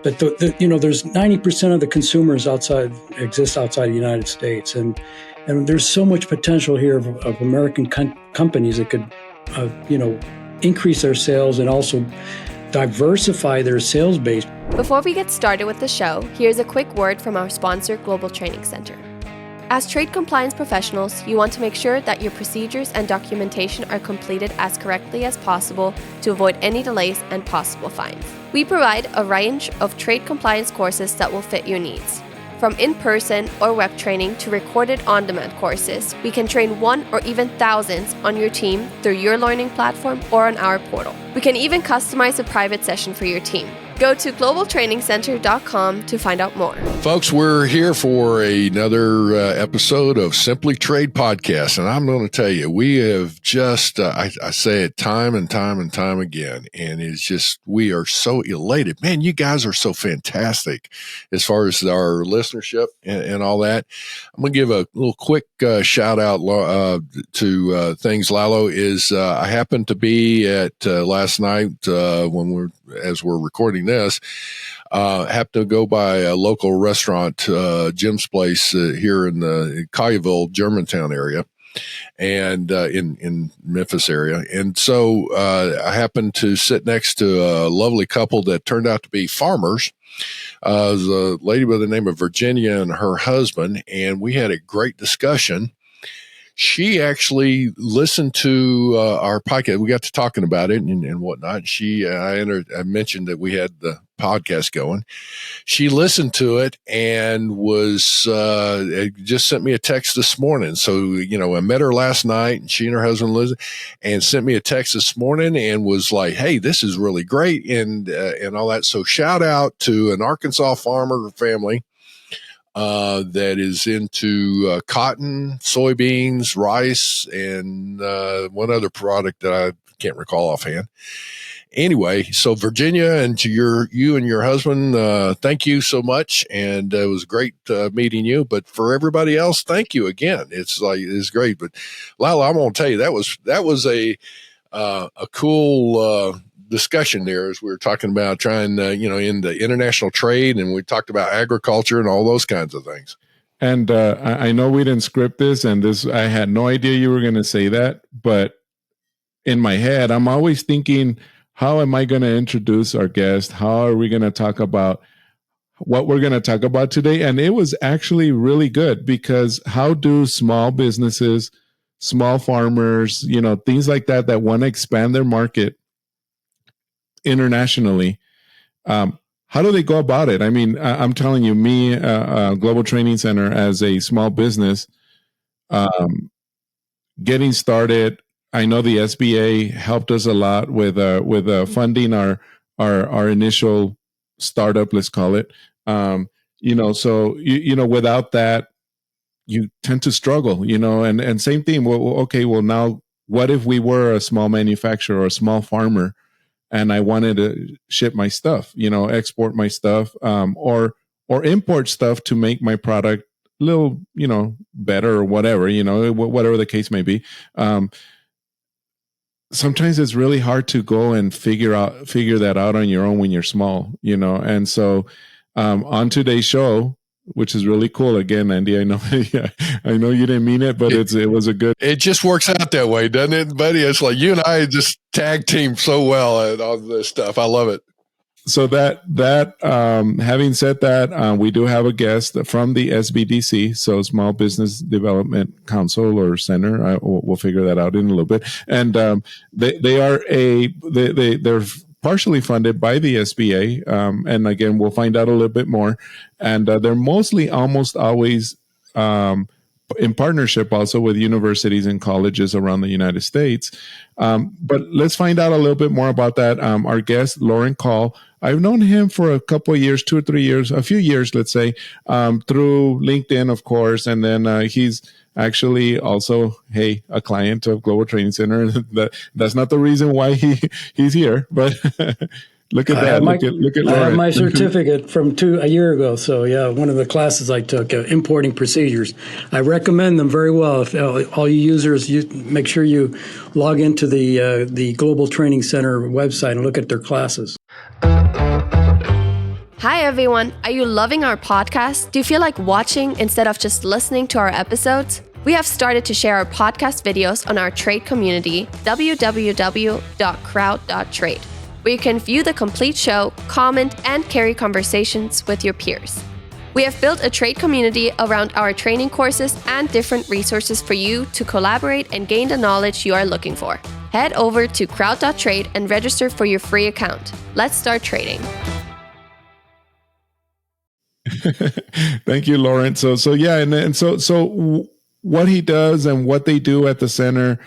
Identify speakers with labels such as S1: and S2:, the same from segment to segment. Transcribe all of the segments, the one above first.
S1: But there's 90% of the consumers exist outside the United States, and there's so much potential here of American companies that could, increase their sales and also diversify their sales base.
S2: Before we get started with the show, here's a quick word from our sponsor, Global Training Center. As trade compliance professionals, you want to make sure that your procedures and documentation are completed as correctly as possible to avoid any delays and possible fines. We provide a range of trade compliance courses that will fit your needs. From in-person or web training to recorded on-demand courses, we can train one or even thousands on your team through your learning platform or on our portal. We can even customize a private session for your team. Go to globaltrainingcenter.com to find out more.
S3: Folks, we're here for another episode of Simply Trade Podcast. And I'm going to tell you, we have just, I say it time and time and time again, and it's just, we are so elated. Man, you guys are so fantastic as far as our listenership and all that. I'm going to give a little quick shout out to things. Lalo is, I happened to be at last night as we're recording this, happened to go by a local restaurant, Jim's Place, here in the Collierville, Germantown area, and in Memphis area. And so I happened to sit next to a lovely couple that turned out to be farmers. It was a lady by the name of Virginia and her husband, and we had a great discussion. She actually listened to our podcast. We got to talking about it and whatnot. I mentioned that we had the podcast going. She listened to it and was just sent me a text this morning. So, I met her last night, and she and her husband listened and sent me a text this morning and was like, "Hey, this is really great," and all that. So shout out to an Arkansas farmer family that is into cotton, soybeans, rice, and one other product that I can't recall offhand. Anyway, so Virginia, and to you and your husband, thank you so much, and it was great meeting you. But for everybody else, thank you again. It's great. But Lalo, I'm going to tell you that was a cool discussion there as we were talking about trying, in the international trade, and we talked about agriculture and all those kinds of things.
S4: And I know we didn't script this, and I had no idea you were going to say that, but in my head, I'm always thinking, how am I going to introduce our guest? How are we going to talk about what we're going to talk about today? And it was actually really good, because how do small businesses, small farmers, things like that want to expand their market internationally, how do they go about it? I mean, I'm telling you, me, Global Training Center, as a small business, getting started, I know the SBA helped us a lot with funding our initial startup, let's call it. So without that, you tend to struggle, and same thing. Well, now what if we were a small manufacturer or a small farmer, and I wanted to ship my stuff, export my stuff, or import stuff to make my product a little, better or whatever, whatever the case may be. Sometimes it's really hard to go and figure that out on your own when you're small, And so on today's show, which is really cool. Again, Andy, I know you didn't mean it, but it was a good.
S3: It just works out that way, doesn't it, buddy? It's like you and I just tag team so well at all this stuff. I love it.
S4: So that having said that, we do have a guest from the SBDC, so Small Business Development Council or Center. We'll figure that out in a little bit. And they're partially funded by the SBA. And again, we'll find out a little bit more. And they're mostly almost always in partnership also with universities and colleges around the United States. But let's find out a little bit more about that. Our guest, Laurent Kahl, I've known him for a couple of years, 2 or 3 years, a few years, let's say, through LinkedIn, of course. And then he's actually also, a client of Global Training Center. That's not the reason why he's here, but look at that. Look at
S1: I have
S4: Laurent.
S1: my certificate from a year ago. So yeah, one of the classes I took, importing procedures. I recommend them very well. If all you users, you make sure you log into the Global Training Center website and look at their classes.
S2: Hi everyone, are you loving our podcast? Do you feel like watching instead of just listening to our episodes? We have started to share our podcast videos on our trade community, www.crowd.trade, where you can view the complete show, comment, and carry conversations with your peers. We have built a trade community around our training courses and different resources for you to collaborate and gain the knowledge you are looking for. Head over to crowd.trade and register for your free account. Let's start trading.
S4: Thank you, Laurent. So what he does and what they do at the center,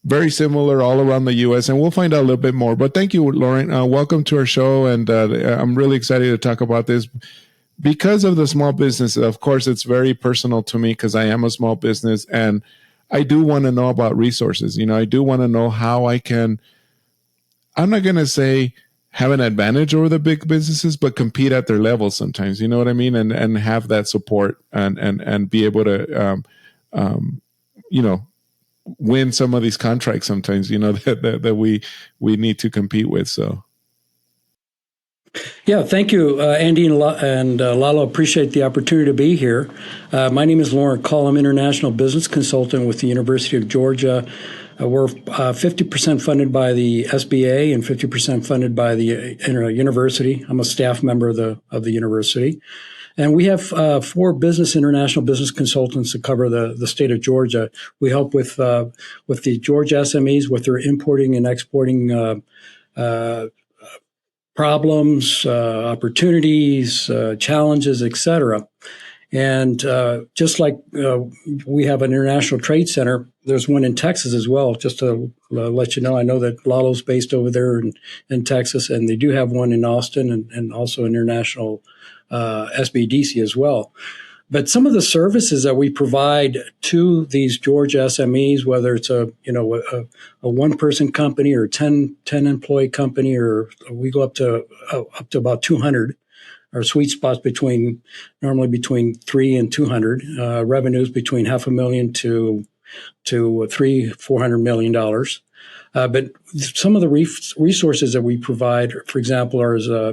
S4: very similar all around the U.S. And we'll find out a little bit more. But thank you, Laurent. Welcome to our show, and I'm really excited to talk about this because of the small business. Of course, it's very personal to me because I am a small business, and I do want to know about resources. I do want to know how I can. I'm not going to say have an advantage over the big businesses, but compete at their level sometimes, you know what I mean? And have that support and be able to, win some of these contracts sometimes, that we need to compete with. So.
S1: Yeah, thank you, Andy and Lalo. Appreciate the opportunity to be here. My name is Laurent Kahl. I'm International Business Consultant with the University of Georgia. We're 50% funded by the SBA and 50% funded by the university. I'm a staff member of the university. And we have 4 international business consultants that cover the state of Georgia. We help with the Georgia SMEs with their importing and exporting problems, opportunities, challenges, etc. And just like we have an international trade center, there's one in Texas as well. Just to let you know, I know that Lalo's based over there in Texas, and they do have one in Austin and also an international SBDC as well. But some of the services that we provide to these Georgia SMEs, whether it's a one-person company or 10 employee company, or we go up to about 200. Our sweet spots normally between 3 and 200. Revenues between $500,000 to $300-400 million. But some of the resources that we provide, for example,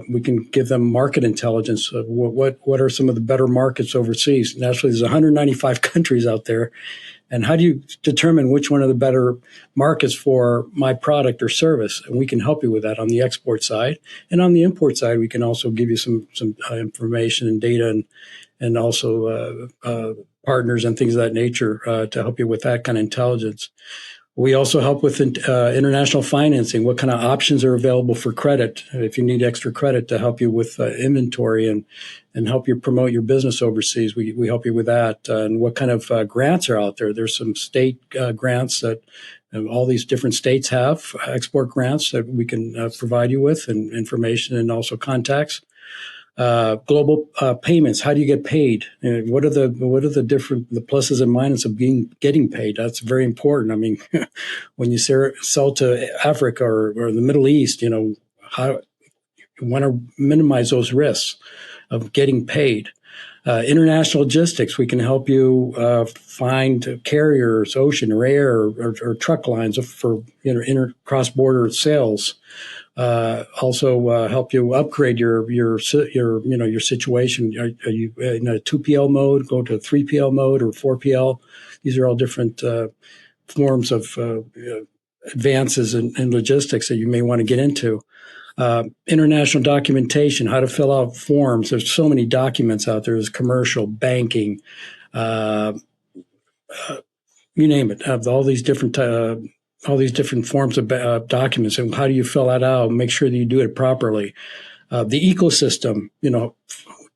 S1: we can give them market intelligence. What are some of the better markets overseas? Naturally, there's 195 countries out there. And how do you determine which one are the better markets for my product or service? And we can help you with that on the export side. And on the import side, we can also give you some information and data and also partners and things of that nature to help you with that kind of intelligence. We also help with international financing. What kind of options are available for credit? If you need extra credit to help you with inventory and help you promote your business overseas, we help you with that. And what kind of grants are out there? There's some state grants that all these different states have, export grants that we can provide you with, and information and also contacts. Global payments. How do you get paid? What are the pluses and minuses of getting paid? That's very important. I mean, when you sell to Africa or the Middle East, how you want to minimize those risks of getting paid. International logistics. We can help you find carriers, ocean or air or truck lines for cross-border sales. Also help you upgrade your situation. Are you in a 2PL mode? Go to 3PL mode or 4PL. These are all different forms of advances in logistics that you may want to get into. International documentation, how to fill out forms. There's so many documents out there. There's commercial, banking, you name it. All these different forms of documents, and how do you fill that out? Make sure that you do it properly. The ecosystem, do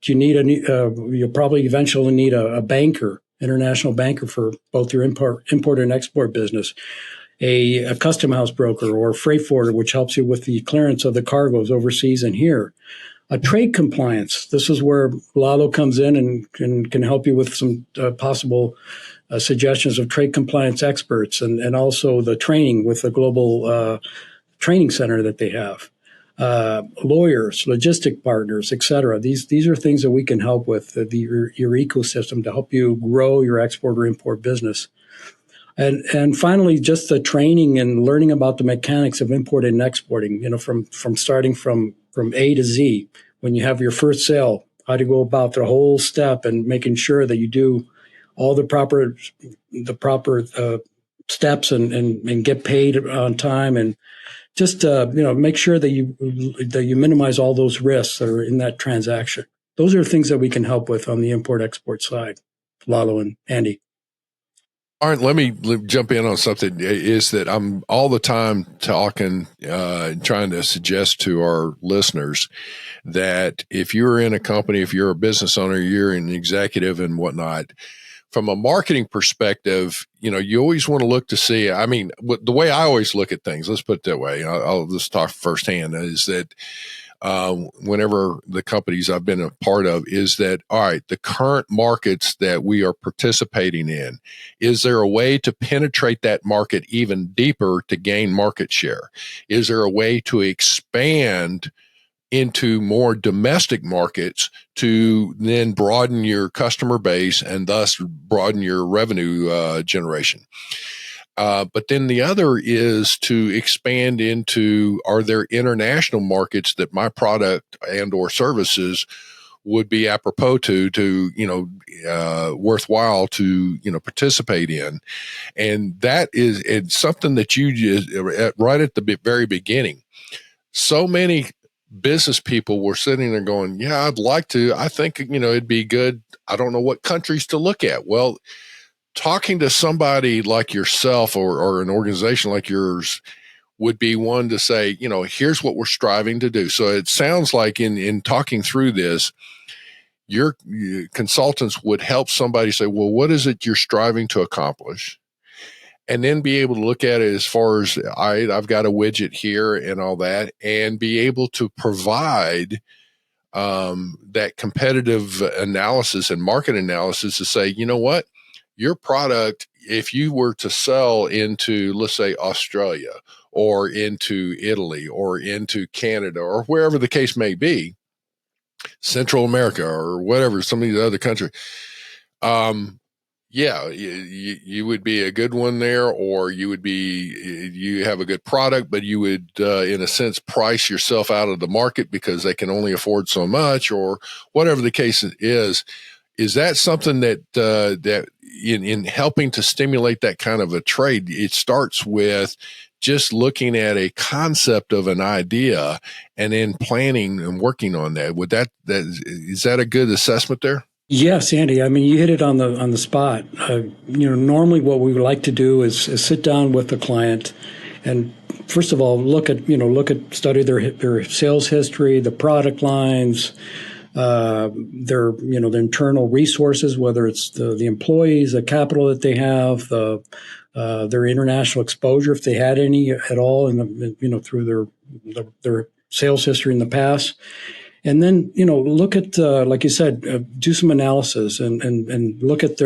S1: you need you'll probably eventually need a banker, international banker for both your import and export business, a custom house broker or a freight forwarder, which helps you with the clearance of the cargoes overseas and here. A trade compliance. This is where Lalo comes in and can help you with some possible suggestions of trade compliance experts and also the training with the global training center that they have. Lawyers, logistic partners, et cetera. These are things that we can help with your ecosystem to help you grow your export or import business. And finally, just the training and learning about the mechanics of importing and exporting, from starting from A to Z, when you have your first sale, how to go about the whole step and making sure that you do all the proper steps and get paid on time, and just make sure that you minimize all those risks that are in that transaction. Those are things that we can help with on the import-export side, Lalo and Andy.
S3: All right, let me jump in on something. Is that I'm all the time talking, trying to suggest to our listeners that if you're in a company, if you're a business owner, you're an executive and whatnot, from a marketing perspective, you always want to look to see. I mean, the way I always look at things, let's put it that way. I'll just talk firsthand, is that whenever the companies I've been a part of, is that, all right, the current markets that we are participating in, is there a way to penetrate that market even deeper to gain market share? Is there a way to expand into more domestic markets to then broaden your customer base and thus broaden your revenue generation? But then the other is to expand into, are there international markets that my product and or services would be apropos to worthwhile to, participate in? And that is, it's something that you just, right at the very beginning, so many business people were sitting there going, yeah, I'd like to, I think, it'd be good. I don't know what countries to look at. Well, talking to somebody like yourself or an organization like yours would be one to say, here's what we're striving to do. So it sounds like in talking through this, your consultants would help somebody say, well, what is it you're striving to accomplish? And then be able to look at it as far as, I've got a widget here and all that, and be able to provide that competitive analysis and market analysis to say, you know what, your product, if you were to sell into, let's say, Australia or into Italy or into Canada or wherever the case may be, Central America or whatever, some of these other countries, you would be a good one there, or you have a good product, but you would, in a sense, price yourself out of the market because they can only afford so much, or whatever the case is. Is that something that in helping to stimulate that kind of a trade, it starts with just looking at a concept of an idea and then planning and working on that? Is that a good assessment there?
S1: Yes, Andy. I mean, you hit it on the spot. Normally what we would like to do is sit down with the client and, first of all, study their sales history, the product lines, their internal resources, whether it's the employees, the capital that they have, their international exposure, if they had any at all, through their sales history in the past. And then, look at, like you said, do some analysis and look at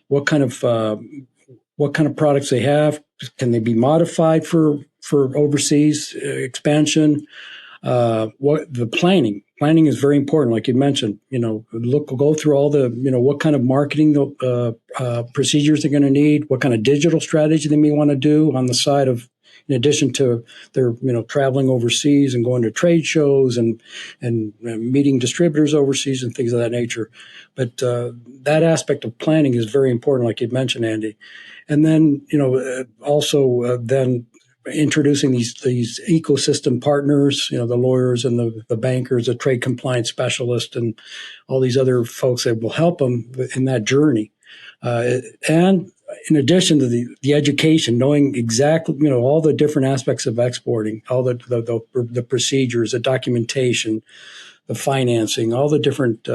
S1: what kind of products they have. Can they be modified for overseas expansion? What the planning is very important. Like you mentioned, go through all the, what kind of marketing procedures they're going to need, what kind of digital strategy they may want to do on the side of, in addition to their, traveling overseas and going to trade shows and meeting distributors overseas and things of that nature. But that aspect of planning is very important, like you mentioned, Andy. And then, also then introducing these ecosystem partners, the lawyers and the bankers, the trade compliance specialists, and all these other folks that will help them in that journey. And in addition to the education, knowing exactly, all the different aspects of exporting, all the procedures, the documentation, the financing, all the different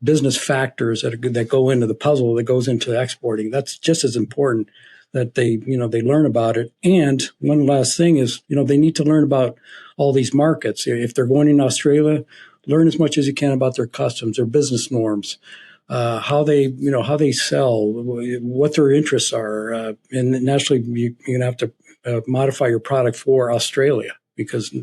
S1: business factors that go into the puzzle that goes into exporting. That's just as important that they learn about it. And one last thing is, they need to learn about all these markets. If they're going in Australia, learn as much as you can about their customs, their business norms, how they sell, what their interests are. And naturally, you're going to have to modify your product for Australia because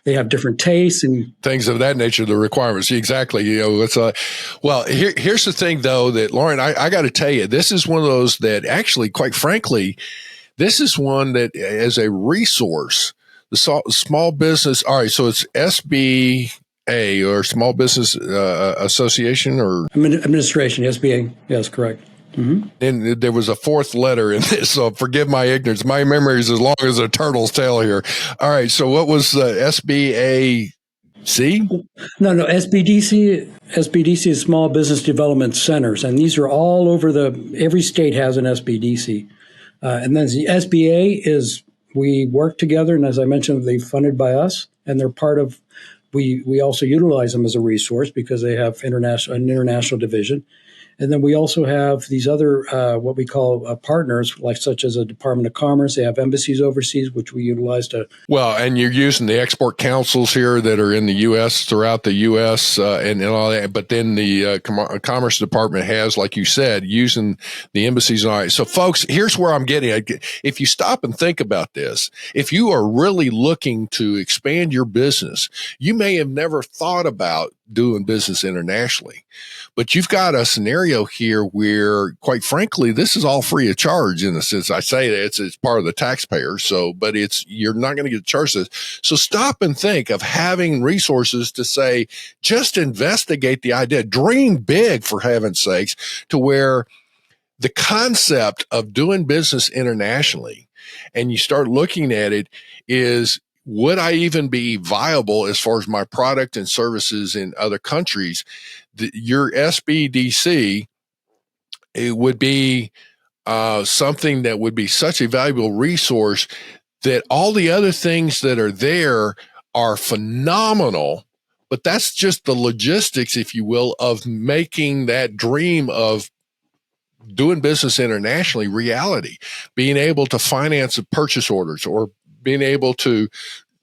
S1: they have different tastes and
S3: things of that nature, the requirements. Exactly. Here's the thing though, that Lauren, I got to tell you, this is one of those that actually, quite frankly, this is one that as a resource, the small business. All right. So it's SBDC, SBA or Small Business Association or
S1: Administration, SBA. Yes, correct. Mm-hmm.
S3: And there was a fourth letter in this, so forgive my ignorance. My memory is as long as a turtle's tail here. All right, so what was SBAC?
S1: No, SBDC. SBDC is Small Business Development Centers, and these are all over every state has an SBDC. And then the SBA is, we work together, and as I mentioned, they're funded by us, and they're part of, we also utilize them as a resource because they have an international division. And then we also have these other, what we call partners, like such as a Department of Commerce. They have embassies overseas, which we utilize to.
S3: Well, and you're using the export councils here that are in the U.S., throughout the U.S., and all that. But then the Commerce Department has, like you said, using the embassies and all that. So, folks, here's where I'm getting at. If you stop and think about this, if you are really looking to expand your business, you may have never thought about doing business internationally. But you've got a scenario here where, quite frankly, this is all free of charge in the sense I say that it's part of the taxpayer. So, but you're not going to get charged this. So stop and think of having resources to say, just investigate the idea, dream big for heaven's sakes, to where the concept of doing business internationally, and you start looking at it, is, would I even be viable as far as my product and services in other countries? Your SBDC, it would be something that would be such a valuable resource that all the other things that are there are phenomenal, but that's just the logistics, if you will, of making that dream of doing business internationally reality, being able to finance the purchase orders or being able to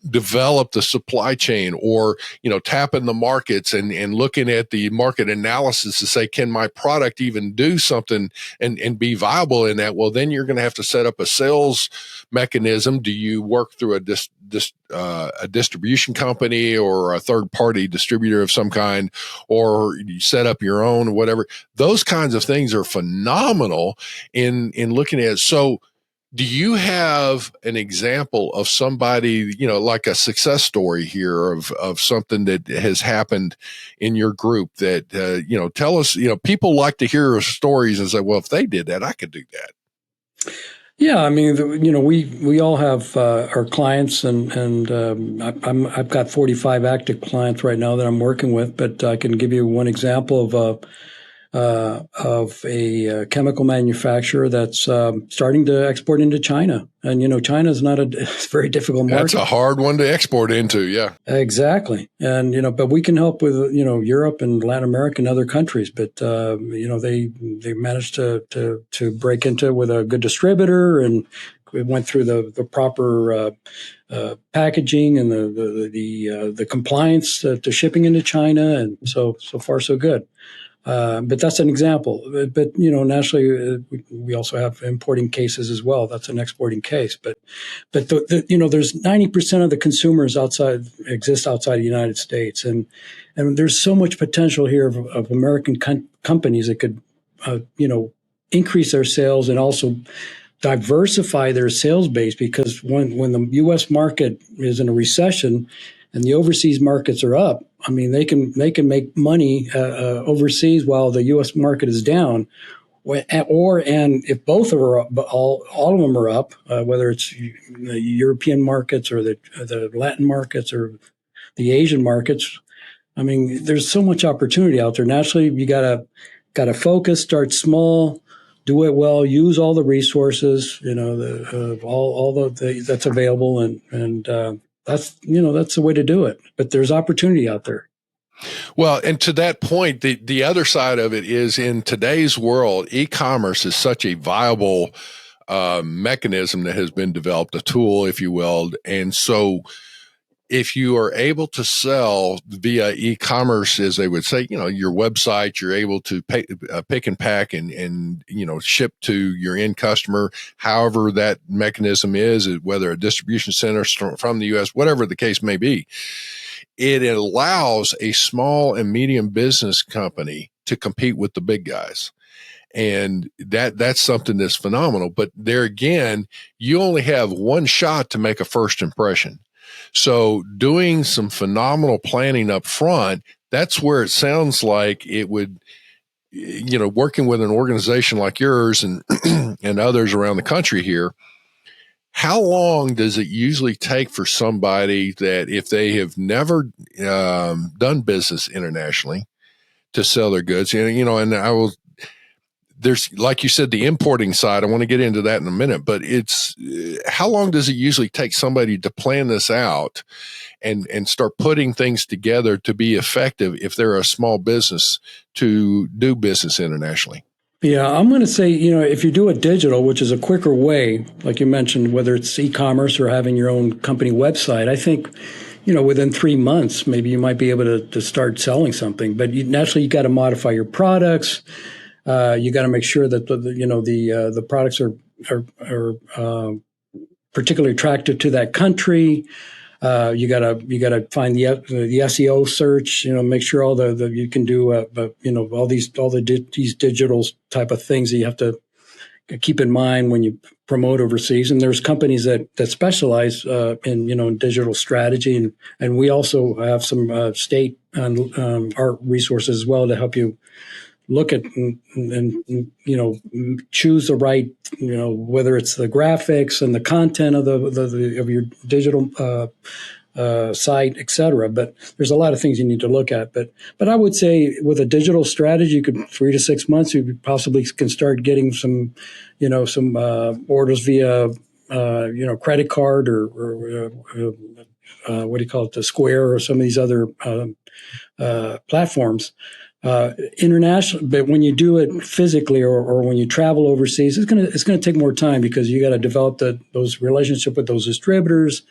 S3: develop the supply chain, or, tapping the markets and looking at the market analysis to say, can my product even do something and be viable in that? Well, then you're going to have to set up a sales mechanism. Do you work through a distribution company or a third party distributor of some kind, or you set up your own, whatever? Those kinds of things are phenomenal in looking at it. So, do you have an example of somebody, like a success story here of something that has happened in your group that, tell us, people like to hear stories and say, well, if they did that, I could do that.
S1: Yeah, I mean, we all have our clients, and I've got 45 active clients right now that I'm working with, but I can give you one example of a chemical manufacturer that's starting to export into China. And, China is not a very difficult market.
S3: That's a hard one to export into, yeah.
S1: Exactly. And, but we can help with, Europe and Latin America and other countries. But, they managed to break into with a good distributor, and we went through the proper packaging and the compliance to shipping into China. And so far, so good. But that's an example. But nationally, we also have importing cases as well. That's an exporting case. But there's 90% of the consumers exist outside the United States, and there's so much potential here of American companies that could increase their sales and also diversify their sales base, because when the U.S. market is in a recession and the overseas markets are up, I mean, they can make money overseas while the U.S. market is down, and if both of them are up, all of them are up, whether it's the European markets or the Latin markets or the Asian markets. I mean, there's so much opportunity out there. Naturally, you gotta focus, start small, do it well, use all the resources, all that's available, and that's the way to do it. But there's opportunity out there.
S3: Well, and to that point, the other side of it is, in today's world, e-commerce is such a viable mechanism that has been developed, a tool, if you will. And so if you are able to sell via e-commerce, as they would say, your website, you're able to pick and pack and ship to your end customer, however that mechanism is, whether a distribution center from the U.S., whatever the case may be. It allows a small and medium business company to compete with the big guys. And that's something that's phenomenal. But there again, you only have one shot to make a first impression. So doing some phenomenal planning up front, that's where it sounds like it would, working with an organization like yours and and others around the country here, how long does it usually take for somebody that if they have never done business internationally to sell their goods? And I will, there's, like you said, the importing side. I want to get into that in a minute, but it's how long does it usually take somebody to plan this out and start putting things together to be effective if they're a small business to do business internationally?
S1: Yeah, I'm going to say, if you do it digital, which is a quicker way, like you mentioned, whether it's e-commerce or having your own company website, I think, within 3 months, maybe you might be able to start selling something. But naturally, you got to modify your products. You got to make sure that the products are particularly attractive to that country. You gotta find the SEO search. Make sure all the you can do. These digital type of things that you have to keep in mind when you promote overseas. And there's companies that specialize in digital strategy, and we also have some state art resources as well to help you look at and choose the right, whether it's the graphics and the content of of your digital site, et cetera. But there's a lot of things you need to look at. But I would say with a digital strategy, you could 3 to 6 months, you possibly can start getting some orders via credit card or what do you call it, the Square or some of these other platforms. International, but when you do it physically or when you travel overseas, it's gonna take more time because you got to develop those relationship with those distributors,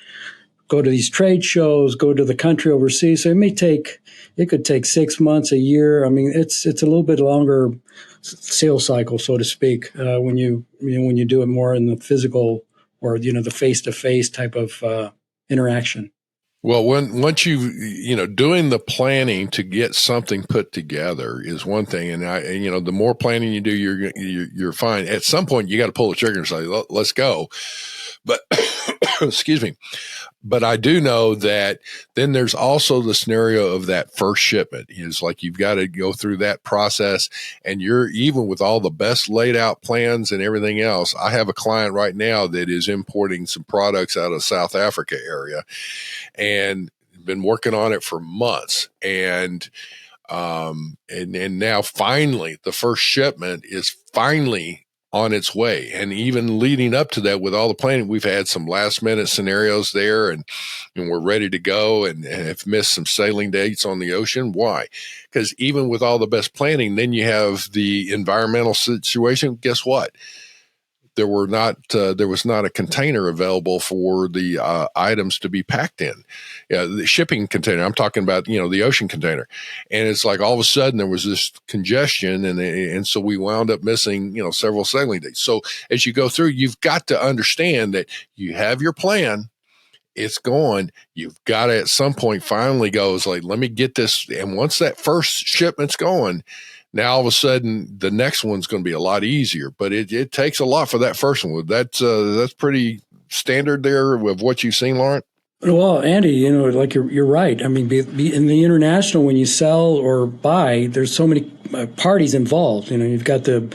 S1: go to these trade shows, go to the country overseas. So it could take 6 months, a year. I mean, it's a little bit longer sales cycle, so to speak, when you do it more in the physical or the face to face type of interaction.
S3: Well, once doing the planning to get something put together is one thing, and the more planning you do, you're fine. At some point, you got to pull the trigger and say, "Let's go." But excuse me. But I do know that then there's also the scenario of that first shipment. It's like you've got to go through that process, and you're even with all the best laid out plans and everything else. I have a client right now that is importing some products out of South Africa area, and been working on it for months. And now finally the first shipment is finally on its way. And even leading up to that, with all the planning, we've had some last minute scenarios there, and we're ready to go and have missed some sailing dates on the ocean. Why? Because even with all the best planning, then you have the environmental situation. Guess what? There was not a container available for the items to be packed in. The shipping container, I'm talking about, the ocean container. And it's like all of a sudden there was this congestion, and so we wound up missing, several sailing dates. So as you go through, you've got to understand that you have your plan. It's going. You've got to at some point finally go, it's like, let me get this. And once that first shipment's going, now all of a sudden the next one's going to be a lot easier, but it takes a lot for that first one. That's pretty standard there with what you've seen, Laurent.
S1: Well, Andy, like you're right. I mean, in the international, when you sell or buy, there's so many parties involved. You've got the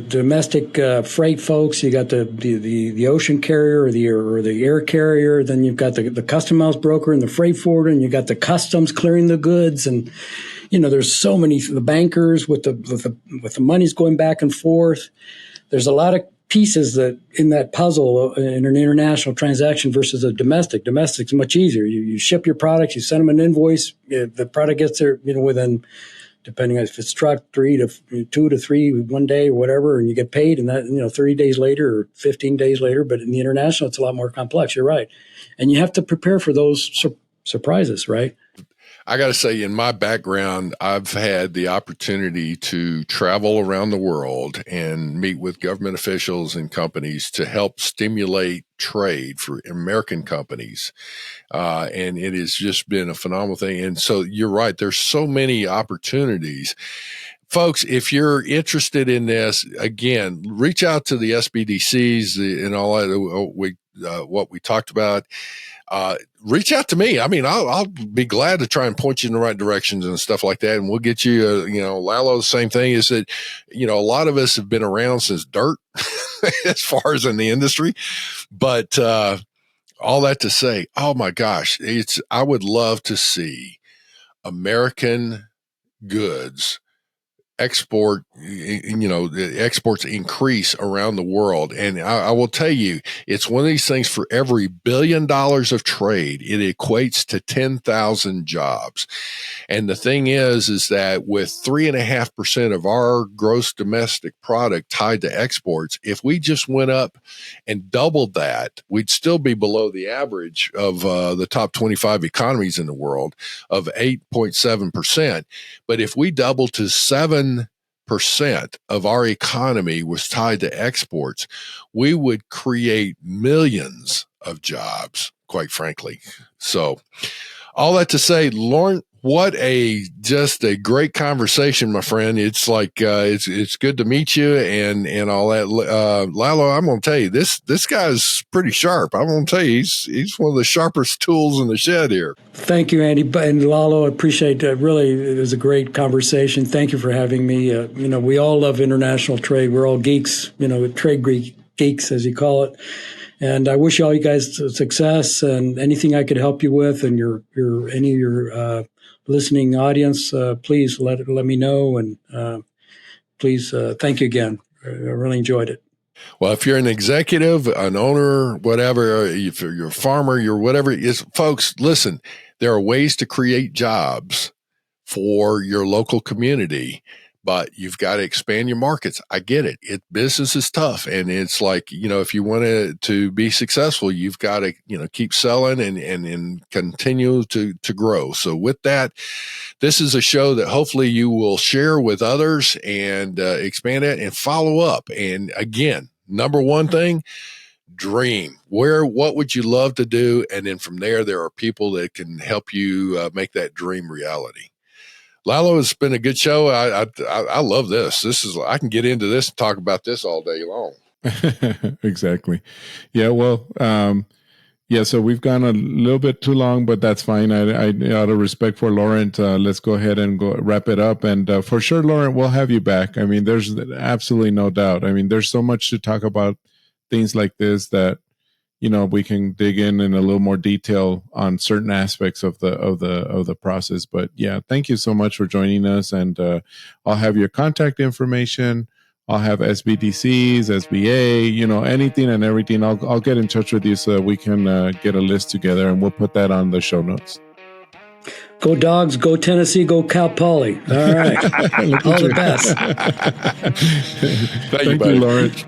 S1: domestic freight folks, you got the ocean carrier or the air carrier, then you've got the custom house broker and the freight forwarder, and you got the customs clearing the goods, and there's so many, the bankers with the monies going back and forth. There's a lot of pieces that in that puzzle in an international transaction versus a domestic. Domestic's much easier. You ship your products, you send them an invoice, the product gets there, within, depending on if it's trucked, 2 to 3, 1 day or whatever, and you get paid, and that 30 days later or 15 days later. But in the international, it's a lot more complex. You're right, and you have to prepare for those surprises, right?
S3: I got to say, in my background, I've had the opportunity to travel around the world and meet with government officials and companies to help stimulate trade for American companies. And it has just been a phenomenal thing. And so you're right. There's so many opportunities. Folks, if you're interested in this, again, reach out to the SBDCs and all that, what we talked about. reach out to me. I mean, I'll be glad to try and point you in the right directions and stuff like that. And we'll get you, Lalo, the same thing is that, a lot of us have been around since dirt as far as in the industry. But all that to say, oh my gosh, I would love to see American goods exports increase around the world. And I will tell you, it's one of these things. For every $1 billion of trade, it equates to 10,000 jobs. And the thing is that with 3.5% of our gross domestic product tied to exports, if we just went up and doubled that, we'd still be below the average of the top 25 economies in the world of 8.7%. But if we double to 7% of our economy was tied to exports, we would create millions of jobs, quite frankly. So all that to say, Laurent, what just a great conversation, my friend. It's like, it's good to meet you and all that. Lalo, I'm going to tell you, this guy's pretty sharp. I'm going to tell you, he's one of the sharpest tools in the shed here.
S1: Thank you, Andy. And Lalo, I appreciate it. Really, it was a great conversation. Thank you for having me. We all love international trade. We're all geeks, trade geeks, as you call it. And I wish all you guys success, and anything I could help you with, and any of your listening audience, please let me know. And please, thank you again. I really enjoyed it.
S3: Well, if you're an executive, an owner, whatever, if you're a farmer, you're whatever it is, folks, listen, there are ways to create jobs for your local community, but you've got to expand your markets. I get it. Business is tough. And it's like, if you want to be successful, you've got to, keep selling and continue to grow. So with that, this is a show that hopefully you will share with others and expand it and follow up. And again, number one thing, dream. What would you love to do? And then from there are people that can help you make that dream reality. Lalo, it's been a good show. I love this. I can get into this and talk about this all day long.
S4: Exactly. Yeah. Well, so we've gone a little bit too long, but that's fine. I out of respect for Laurent, let's go ahead and wrap it up. And for sure, Laurent, we'll have you back. I mean, there's absolutely no doubt. I mean, there's so much to talk about things like this that, we can dig in a little more detail on certain aspects of the process. But yeah, thank you so much for joining us. And I'll have your contact information. I'll have SBDCs, SBA, anything and everything. I'll get in touch with you so that we can get a list together, and we'll put that on the show notes.
S1: Go Dogs, go Tennessee, go Cal Poly. All right. All the best.
S4: Thank you, Laurent.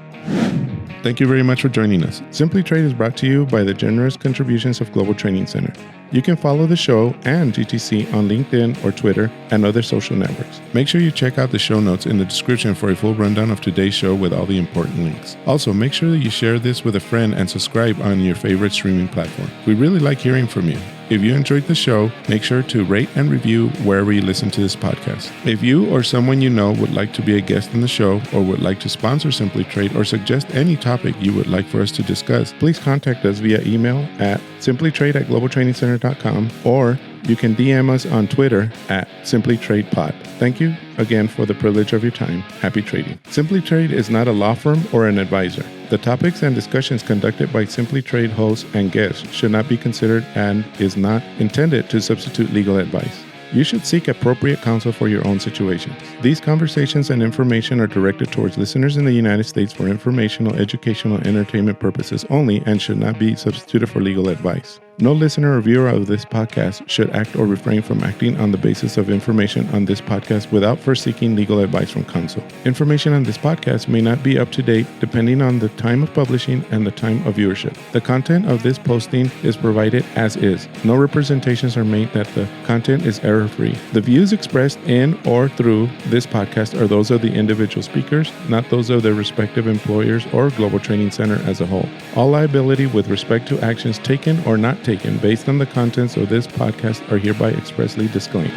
S4: Thank you very much for joining us. Simply Trade is brought to you by the generous contributions of Global Training Center. You can follow the show and GTC on LinkedIn or Twitter and other social networks. Make sure you check out the show notes in the description for a full rundown of today's show with all the important links. Also, make sure that you share this with a friend and subscribe on your favorite streaming platform. We really like hearing from you. If you enjoyed the show, make sure to rate and review wherever you listen to this podcast. If you or someone you know would like to be a guest on the show or would like to sponsor Simply Trade or suggest any topic you would like for us to discuss, please contact us via email at simplytrade@globaltrainingcenter.com, or you can DM us on Twitter at simplytradepod. Thank you again for the privilege of your time. Happy trading. Simply Trade is not a law firm or an advisor. The topics and discussions conducted by Simply Trade hosts and guests should not be considered and is not intended to substitute legal advice. You should seek appropriate counsel for your own situations. These conversations and information are directed towards listeners in the United States for informational, educational, and entertainment purposes only and should not be substituted for legal advice. No listener or viewer of this podcast should act or refrain from acting on the basis of information on this podcast without first seeking legal advice from counsel. Information on this podcast may not be up to date depending on the time of publishing and the time of viewership. The content of this posting is provided as is. No representations are made that the content is error-free. The views expressed in or through this podcast are those of the individual speakers, not those of their respective employers or Global Training Center as a whole. All liability with respect to actions taken or not taken based on the contents of this podcast are hereby expressly disclaimed.